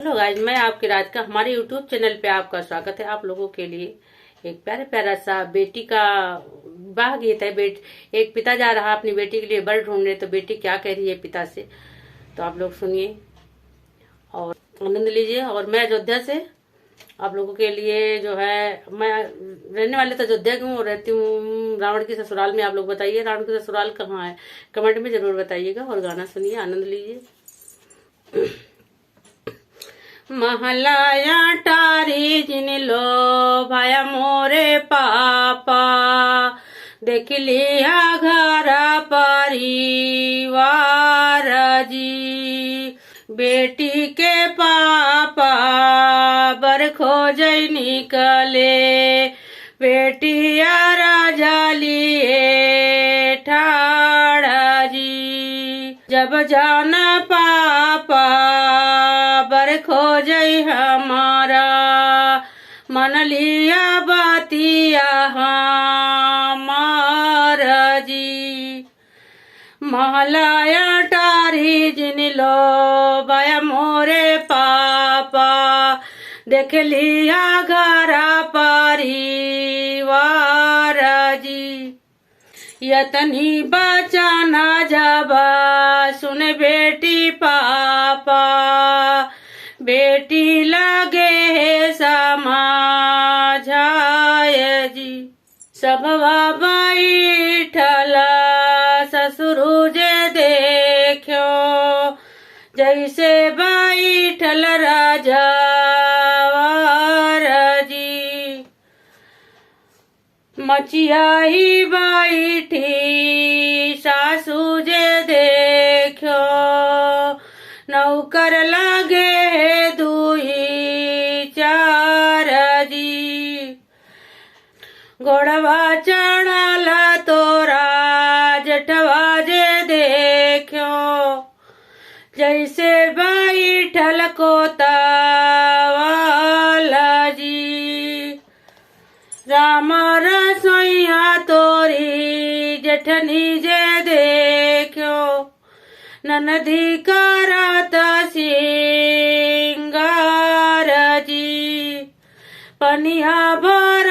Hello guys, मैं आपकी राज का हमारे यूट्यूब चैनल पे आपका स्वागत है। आप लोगों के लिए एक प्यारा प्यारा सा बेटी का विवाह गीत है। एक पिता जा रहा अपनी बेटी के लिए वर ढूंढने, तो बेटी क्या कह रही है पिता से, तो आप लोग सुनिए और आनंद लीजिए। और मैं अयोध्या से आप लोगों के लिए जो है, मैं रहने वाले तो अयोध्या की हूँ और रहती हूँ रावण की ससुराल में। आप लोग बताइए रावण की ससुराल कहाँ है, कमेंट में जरूर बताइएगा। और गाना सुनिए, आनंद लीजिए। महलाया टारी जिन लो भाया मोरे पापा, देख लिया घर परिवार जी। बेटी के पापा बर खोज निकले, बेटिया राजा लिए ठाड़ा जी। जब जाना पापा बर खोज हमारा, मन लिया बातिया हमारा जी। महलाया टारी जिन लो बाया मोरे पापा, देख लिया घर परिवार जी। यतनी बचाना जबा सुन बेटी पापा, बेटी लगे है समाझाय जी। सब बैठल ससुरु जे देखो, जैसे बैठल राजा जी। मचियाई बैठी सासू जे देखो, नौकर लगे दुई चार जी। घोड़वा चढ़ला तोरा जटवा जे देखो, जैसे बैठल कोतवाल जी। राम रसोईया तोरी जठनी जे देखो, ननदी करत सिंगार जी। पनिया भर